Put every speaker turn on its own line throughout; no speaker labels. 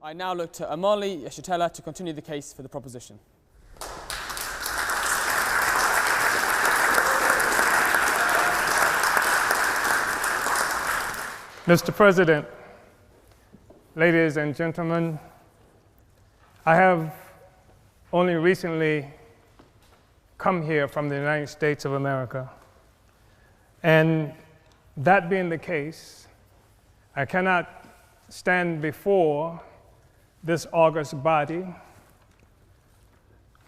I now look to Amali Yeshitela to continue the case for the proposition.
Mr. President, ladies and gentlemen, I have only recently come here from the United States of America. And that being the case, I cannot stand before this august body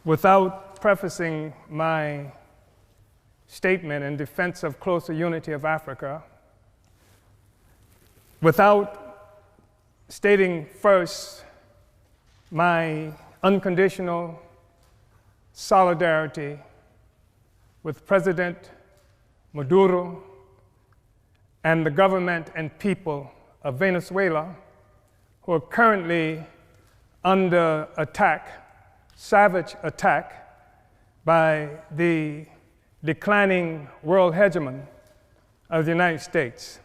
without prefacing my statement in defense of closer unity of Africa, without stating first my unconditional solidarity with President Maduro and the government and people of Venezuela, who are currently under attack, savage attack, by the declining world hegemon of the United States.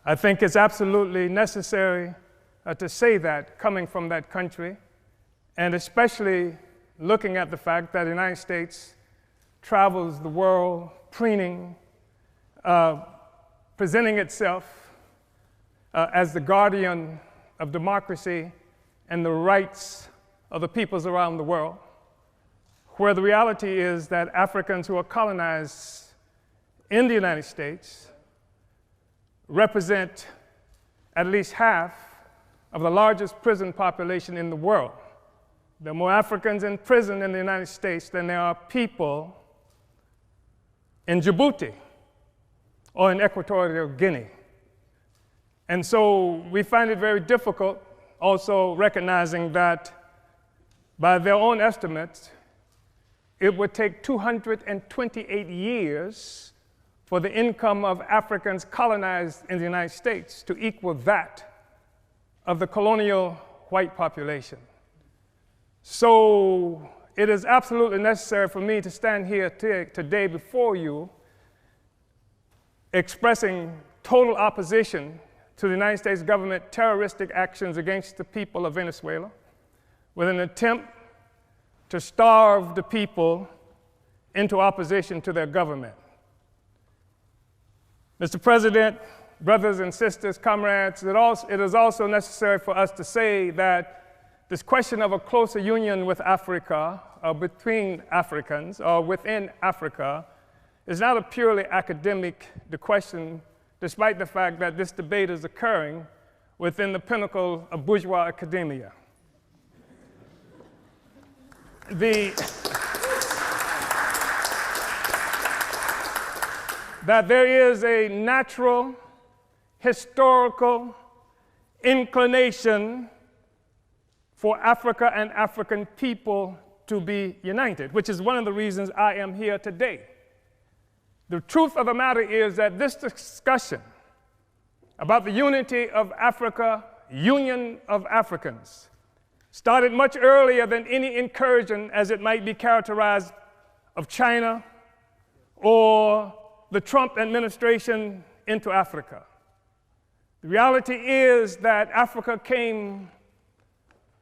I think it's absolutely necessary to say that coming from that country, and especially looking at the fact that the United States travels the world preening, presenting itself as the guardian of democracy and the rights of the peoples around the world, where the reality is that Africans who are colonized in the United States represent at least half of the largest prison population in the world. There are more Africans in prison in the United States than there are people in Djibouti or in Equatorial Guinea. And so we find it very difficult, also recognizing that by their own estimates, it would take 228 years for the income of Africans colonized in the United States to equal that of the colonial white population. So it is absolutely necessary for me to stand here today before you expressing total opposition to the United States government terroristic actions against the people of Venezuela with an attempt to starve the people into opposition to their government. Mr. President, brothers and sisters, comrades, it is also necessary for us to say that this question of a closer union with Africa, or between Africans, or within Africa, is not a purely academic question, despite the fact that this debate is occurring within the pinnacle of bourgeois academia. That there is a natural, historical inclination for Africa and African people to be united, which is one of the reasons I am here today. The truth of the matter is that this discussion about the unity of Africa, union of Africans, started much earlier than any incursion, as it might be characterized, of China or the Trump administration into Africa. The reality is that Africa came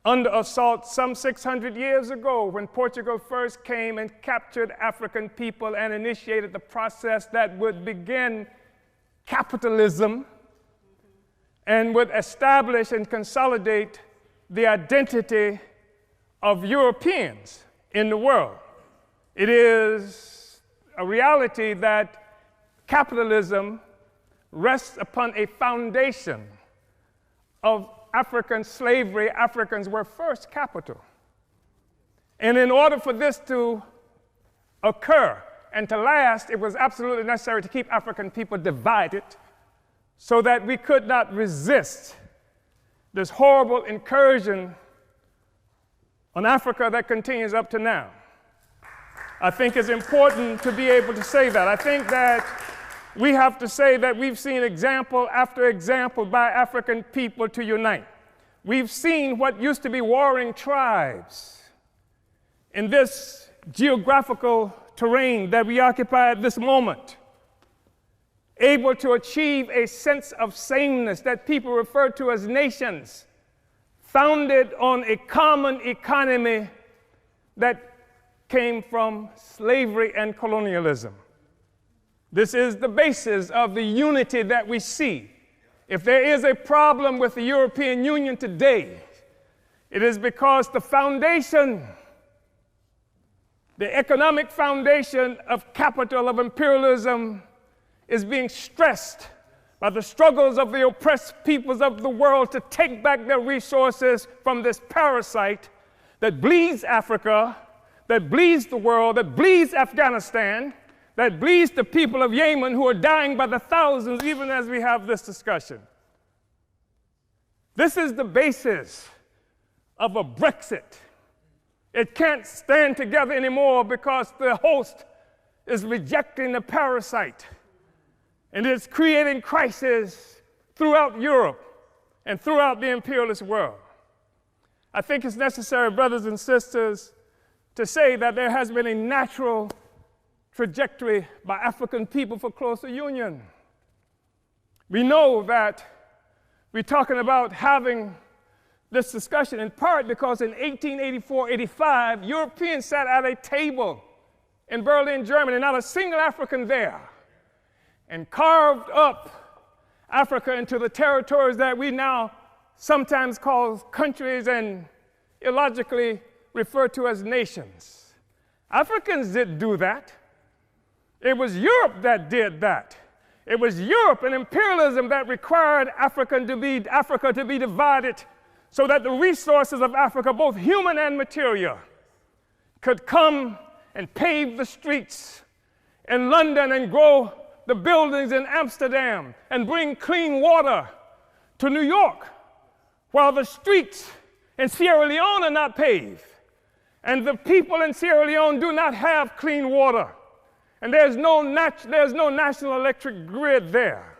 under assault some 600 years ago when Portugal first came and captured African people and initiated the process that would begin capitalism and would establish and consolidate the identity of Europeans in the world. It is a reality that capitalism rests upon a foundation of African slavery. Africans were first capital. And in order for this to occur and to last, it was absolutely necessary to keep African people divided so that we could not resist this horrible incursion on Africa that continues up to now. I think it's important to be able to say that. I think that we have to say that we've seen example after example by African people to unite. We've seen what used to be warring tribes in this geographical terrain that we occupy at this moment, able to achieve a sense of sameness that people refer to as nations founded on a common economy that came from slavery and colonialism. This is the basis of the unity that we see. If there is a problem with the European Union today, it is because the foundation, the economic foundation of capital, of imperialism, is being stressed by the struggles of the oppressed peoples of the world to take back their resources from this parasite that bleeds Africa, that bleeds the world, that bleeds Afghanistan, that bleeds the people of Yemen who are dying by the thousands even as we have this discussion. This is the basis of a Brexit. It can't stand together anymore because the host is rejecting the parasite. And it's creating crisis throughout Europe and throughout the imperialist world. I think it's necessary, brothers and sisters, to say that there has been a natural trajectory by African people for closer union. We know that we're talking about having this discussion in part because in 1884-85, Europeans sat at a table in Berlin, Germany, not a single African there, and carved up Africa into the territories that we now sometimes call countries and illogically refer to as nations. Africans didn't do that. It was Europe that did that. It was Europe and imperialism that required Africa to be divided so that the resources of Africa, both human and material, could come and pave the streets in London and grow the buildings in Amsterdam and bring clean water to New York, while the streets in Sierra Leone are not paved. And the people in Sierra Leone do not have clean water. And there's no national electric grid there.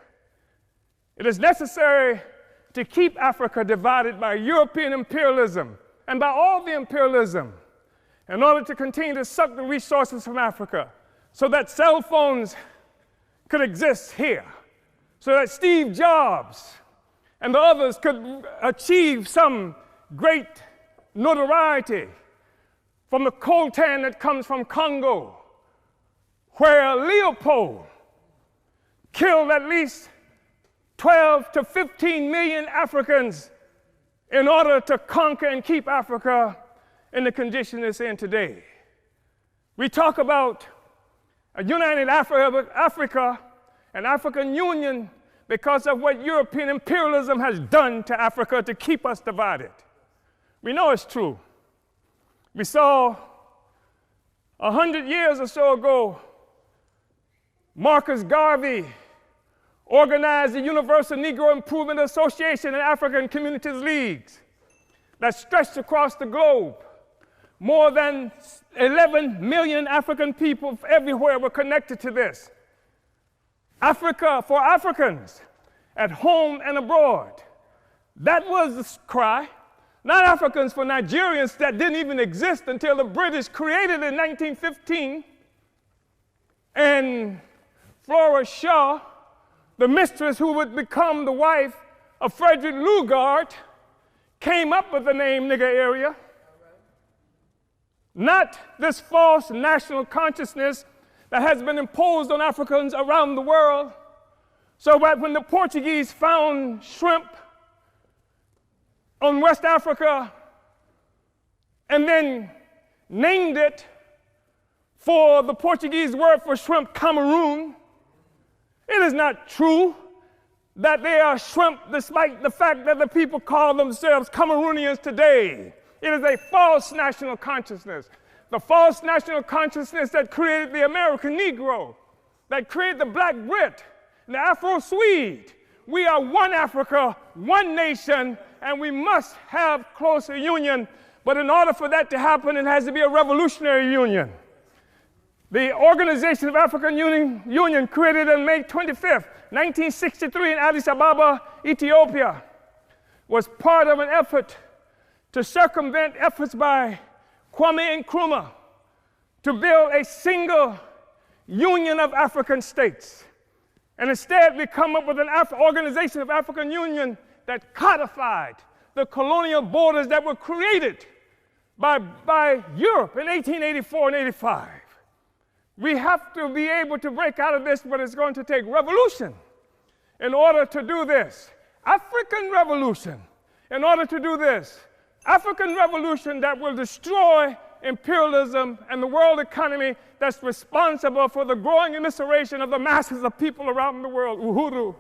It is necessary to keep Africa divided by European imperialism and by all the imperialism in order to continue to suck the resources from Africa so that cell phones could exist here, so that Steve Jobs and the others could achieve some great notoriety from the coltan that comes from Congo, where Leopold killed at least 12 to 15 million Africans in order to conquer and keep Africa in the condition it's in today. We talk about a united Africa and African Union because of what European imperialism has done to Africa to keep us divided. We know it's true. We saw 100 years or so ago, Marcus Garvey organized the Universal Negro Improvement Association and African Communities Leagues that stretched across the globe. More than 11 million African people everywhere were connected to this. Africa for Africans, at home and abroad. That was the cry. Not Africans for Nigerians that didn't even exist until the British created it in 1915. And Flora Shaw, the mistress who would become the wife of Frederick Lugard, came up with the name nigger area. Not this false national consciousness that has been imposed on Africans around the world, so that when the Portuguese found shrimp on West Africa and then named it for the Portuguese word for shrimp, Cameroon, it is not true that they are shrimp despite the fact that the people call themselves Cameroonians today. It is a false national consciousness. The false national consciousness that created the American Negro, that created the Black Brit, and the Afro-Swede. We are one Africa, one nation, and we must have closer union. But in order for that to happen, it has to be a revolutionary union. The Organization of African Union, created on May 25th, 1963 in Addis Ababa, Ethiopia, was part of an effort to circumvent efforts by Kwame Nkrumah to build a single union of African states. And instead, we come up with an Organization of African Union that codified the colonial borders that were created by Europe in 1884 and 85. We have to be able to break out of this, but it's going to take revolution in order to do this. African revolution in order to do this. African revolution that will destroy imperialism and the world economy that's responsible for the growing immiseration of the masses of people around the world. Uhuru.